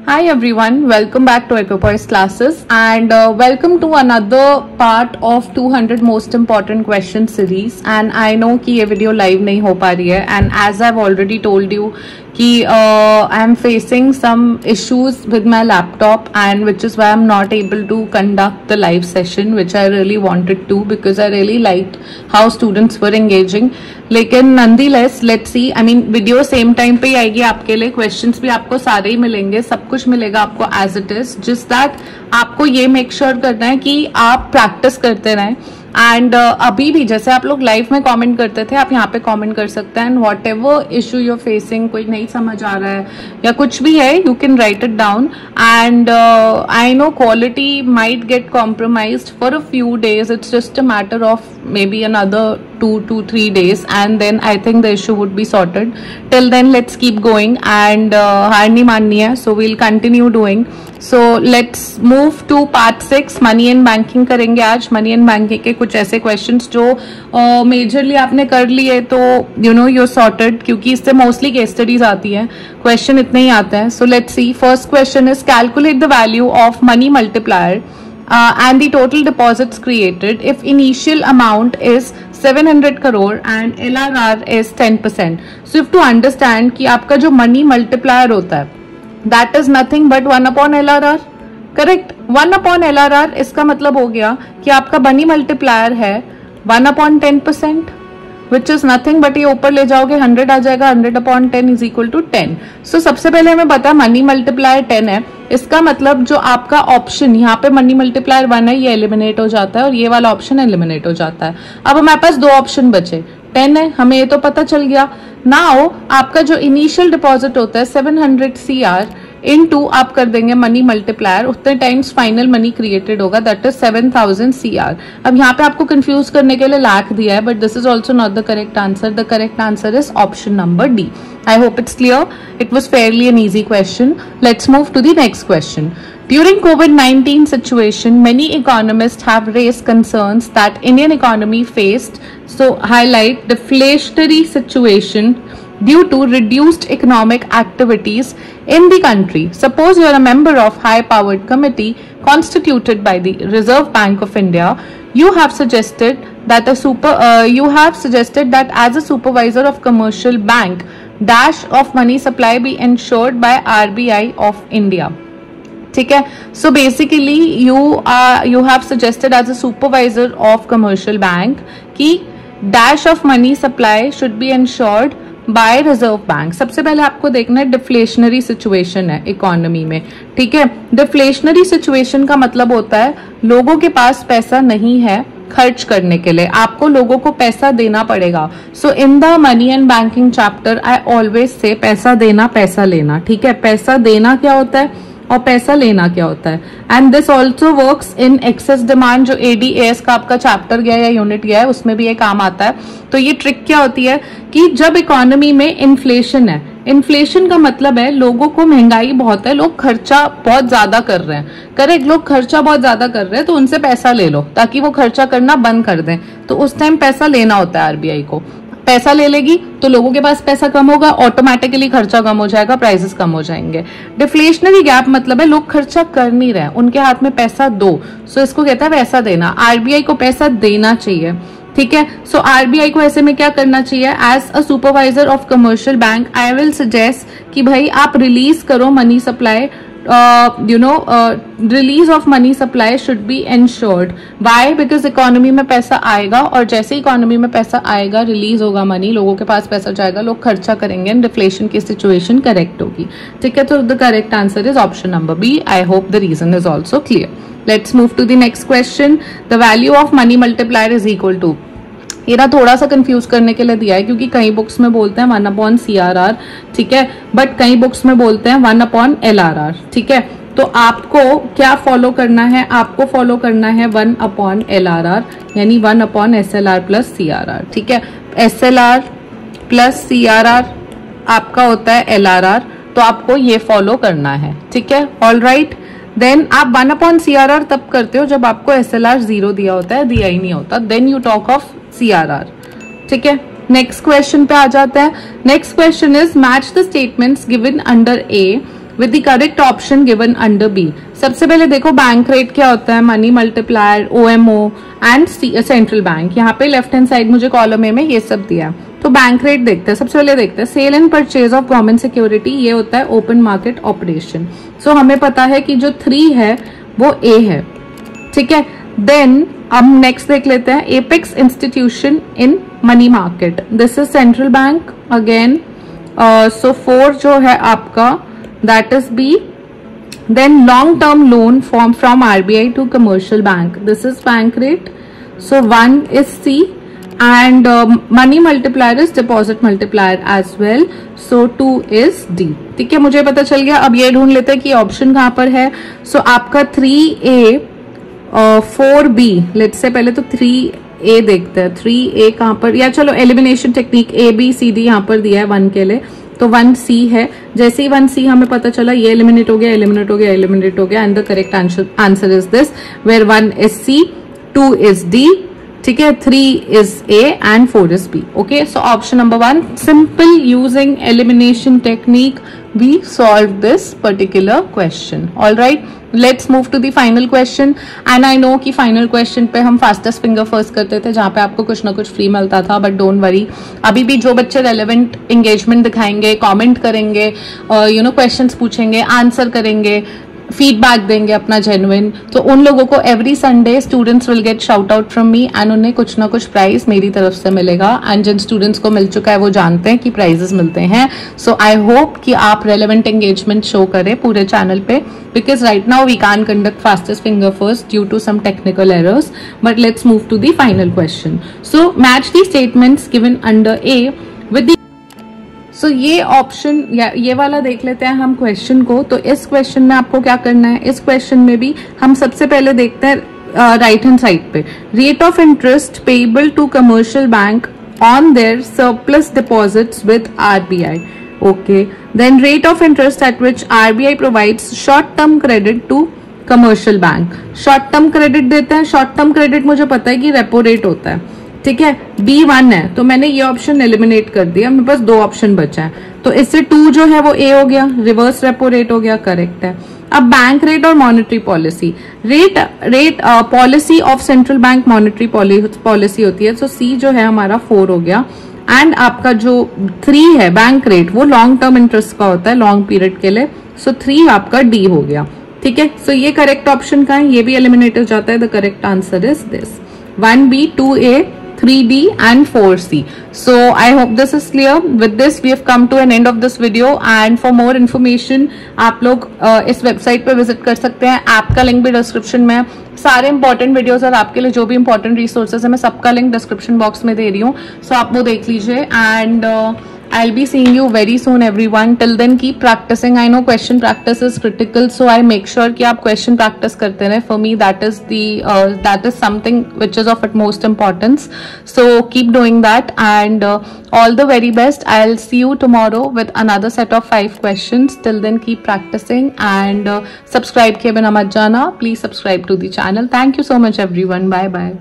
Hi everyone, welcome back to Equipoise classes and welcome to another part of 200 most important question series. And I know कि ये video live नहीं हो पा रही है and as I've already told you कि I am facing some issues with my laptop and which is why I'm not able to conduct the live session which I really wanted to because I really liked how students were engaging. लेकिन nonetheless let's see, I mean video same time पे ही आएगी आपके लिए, questions भी आपको सारे ही मिलेंगे, सब कुछ मिलेगा आपको as it is, just that आपको ये make sure करना है कि आप practice करते रहें. एंड अभी भी जैसे आप लोग लाइव में कमेंट करते थे, आप यहाँ पे कमेंट कर सकते हैं and what ever issue you're facing, कोई नहीं समझ आ रहा है या कुछ भी है, you can write it down. And I know quality might get compromised for a few days, it's just a matter of maybe another 2 to 3 days and then I think the issue would be sorted. Till then let's keep going and हार नहीं माननी है, so we'll continue doing. So let's move to part 6, money and banking करेंगे आज. Money and banking के कुछ ऐसे questions जो मेजरली आपने कर लिए तो यू नो यूर सॉर्टेड, क्योंकि इससे मोस्टली केस स्टडीज आती है, क्वेश्चन इतने ही आते हैं. So let's see. First question is calculate the value of money multiplier and the total deposits created if initial amount is 700 crore and LRR is 10%. So you have to understand कि आपका जो money multiplier होता है that is nothing but 1 upon LRR. Correct, 1 upon LRR इसका मतलब हो गया कि आपका money multiplier है 1 upon 10%, which is nothing but ये ऊपर ले जाओगे 100 आ जाएगा, 100 upon 10 is equal to 10. So सबसे पहले हमें पता है मनी मल्टीप्लायर 10 है, इसका मतलब जो आपका ऑप्शन यहाँ पे मनी मल्टीप्लायर 1 है ये एलिमिनेट हो जाता है और ये वाला ऑप्शन एलिमिनेट हो जाता है. अब हमारे पास दो ऑप्शन बचे, 10 है, हमें ये तो पता चल गया. नाउ आपका जो इनिशियल डिपॉजिट होता है 700 CR इनटू आप कर देंगे मनी मल्टीप्लायर, उतने टाइम्स फाइनल मनी क्रिएटेड होगा, दैट इज 7000 CR. अब यहाँ पे आपको कंफ्यूज करने के लिए लाख दिया है but this is also not the correct answer. The correct answer is option number D. I hope it's clear. It was fairly an easy question. Let's move to the next question. During COVID-19 situation, many economists have raised concerns that Indian economy faced, so highlight deflationary situation due to reduced economic activities in the country. Suppose you are a member of high-powered committee constituted by the Reserve Bank of India. You have suggested that as a supervisor of commercial bank, dash of money supply be ensured by RBI of India. ठीक है, so basically you have suggested as a supervisor of commercial bank कि dash of money supply should be ensured by reserve bank. सबसे पहले आपको देखना है deflationary situation है economy में. ठीक है, डिफ्लेशनरी सिचुएशन का मतलब होता है लोगों के पास पैसा नहीं है खर्च करने के लिए, आपको लोगों को पैसा देना पड़ेगा. So in the money and banking chapter I always से पैसा देना पैसा लेना. ठीक है, पैसा देना क्या होता है और पैसा लेना क्या होता है. And this also works in excess demand, जो ADAS का आपका चैप्टर गया या यूनिट गया है उसमें भी ये काम आता है. तो ये ट्रिक क्या होती है कि जब इकोनॉमी में इन्फ्लेशन है, इन्फ्लेशन का मतलब है लोगों को महंगाई बहुत है, लोग खर्चा बहुत ज्यादा कर रहे हैं. करेक्ट, लोग खर्चा बहुत ज्यादा कर रहे हैं तो उनसे पैसा ले लो ताकि वो खर्चा करना बंद कर दें. तो उस टाइम पैसा लेना होता है RBI को. पैसा ले लेगी तो लोगों के पास पैसा कम होगा, ऑटोमेटिकली खर्चा कम हो जाएगा, प्राइसेस कम हो जाएंगे. डिफ्लेशनरी गैप मतलब है लोग खर्चा कर नहीं रहे, उनके हाथ में पैसा दो. सो इसको कहता है पैसा देना. RBI को पैसा देना चाहिए. ठीक है, सो RBI को ऐसे में क्या करना चाहिए, as a supervisor of commercial bank I will suggest कि भाई आप रिलीज करो money supply. Release of money supply should be ensured. Why? Because economy में पैसा आएगा और जैसे इकोनॉमी में पैसा आएगा रिलीज होगा मनी, लोगों के पास पैसा जाएगा, लोग खर्चा करेंगे एंड डिफ्लेशन की सिचुएशन करेक्ट होगी. ठीक है, तो the correct answer is option number B. I hope the reason is also clear. Let's move to the next question. The value of money multiplier is equal to, ये ना थोड़ा सा confuse करने के लिए दिया है क्योंकि कई बुक्स में बोलते हैं 1 upon CRR. ठीक है, बट कई बुक्स में बोलते हैं 1 upon LRR. ठीक है, तो आपको क्या फॉलो करना है, आपको फॉलो करना है 1 upon LRR यानी 1 upon SLR प्लस CRR. ठीक है, SLR प्लस CRR आपका होता है LRR, तो आपको ये फॉलो करना है. ठीक है, ऑल राइट. देन आप 1 upon CRR तब करते हो जब आपको SLR 0 दिया होता है, दिया ही नहीं होता, then you talk of CRR. ठीक है, नेक्स्ट क्वेश्चन पे आ जाते हैं. Next question is match the statements given under A with the correct option given under B. सबसे पहले देखो बैंक रेट क्या होता है, money multiplier, OMO and central bank. यहाँ पे लेफ्ट हैंड साइड मुझे कॉलम ए में ये सब दिया है. तो बैंक रेट देखते हैं. सबसे पहले देखते हैं sale and purchase of government security. ये होता है ओपन मार्केट ऑपरेशन. सो हमें पता है कि जो 3 है वो A है. ठीक है. देन हम नेक्स्ट देख लेते हैं apex institution in money market. This is central bank again. So 4 जो है आपका that is B. Then long term loan from RBI to commercial bank. This is bank rate. So 1 is C. And money multiplier is deposit multiplier as well. So 2 is D. ठीक है, मुझे पता चल गया. अब ये ढूंढ लेते हैं कि ऑप्शन कहाँ पर है. So आपका 3A 4B. लेट्स से पहले तो 3A देखते हैं. 3A कहाँ पर, या चलो एलिमिनेशन टेक्निक ABCD यहाँ पर दिया है 1 के लिए. तो 1C है. जैसे ही 1C हमें पता चला ये एलिमिनेट हो गया, एलिमिनेट हो गया, एलिमिनेट हो गया. And the correct answer is this, where 1 is C, 2 is D. ठीक है, 3 is A and 4 is B. Okay, so option number 1, simple using elimination technique we solved this particular question. All right, let's move to the final question. And I know कि final question पे हम fastest finger first करते थे, जहाँ पे आपको कुछ ना कुछ फ्री मिलता था. बट डोंट वरी, अभी भी जो बच्चे रेलेवेंट एंगेजमेंट दिखाएंगे, कमेंट करेंगे, क्वेश्चंस पूछेंगे, आंसर करेंगे, फीडबैक देंगे अपना जेन्युइन, तो उन लोगों को every Sunday students will get shout out from me and उन्हें कुछ ना कुछ प्राइज मेरी तरफ से मिलेगा. एंड जिन स्टूडेंट्स को मिल चुका है वो जानते हैं कि प्राइजेस मिलते हैं. सो आई होप कि आप रेलेवेंट एंगेजमेंट शो करें पूरे चैनल पे, because right now we can conduct fastest finger first due to some technical errors. But let's move to the final question. So match the statements given under A with the. So ये option या ये वाला देख लेते हैं हम question को. तो इस क्वेश्चन में आपको क्या करना है, इस क्वेश्चन में भी हम सबसे पहले देखते हैं राइट हैंड साइड पे rate of interest payable to commercial bank on their surplus deposits with RBI. Okay, then rate of interest at which RBI provides short term credit to commercial bank. Short term credit देते हैं. Short term credit मुझे पता है कि repo rate होता है. ठीक है, B1 है, तो मैंने ये ऑप्शन एलिमिनेट कर दिया. मेरे पास 2 ऑप्शन बचा है. तो इससे 2 जो है वो A हो गया, रिवर्स रेपो रेट हो गया. करेक्ट है. अब बैंक रेट और monetary policy. Rate policy of central bank monetary policy होती है. सो C जो है हमारा 4 हो गया. एंड आपका जो 3 है बैंक रेट, वो लॉन्ग टर्म इंटरेस्ट का होता है, लॉन्ग पीरियड के लिए. सो 3 आपका D हो गया. ठीक है, सो ये करेक्ट ऑप्शन का है, ये भी एलिमिनेट हो जाता है. The correct answer is this, 1B, 2A, 3D and 4C. So I hope this is clear. With this we have come to an end of this video, and for more information आप लोग इस website पे visit कर सकते हैं. App का link भी description में है. सारे इंपॉर्टेंट वीडियोस और आपके लिए जो भी इंपॉर्टेंट रिसोर्सेज है मैं सबका लिंक डिस्क्रिप्शन बॉक्स में दे रही हूँ. सो आप वो देख लीजिए. And I'll be seeing you very soon everyone. Till then keep practicing. I know question practice is critical, so I make sure कि आप question practice करते रहें. For me that is something which is of utmost importance. So keep doing that, and all the very best. I'll see you tomorrow with another set of 5 questions. Till then keep practicing, and subscribe किए बिना मत जाना. Please subscribe to the channel. Thank you so much everyone. Bye bye.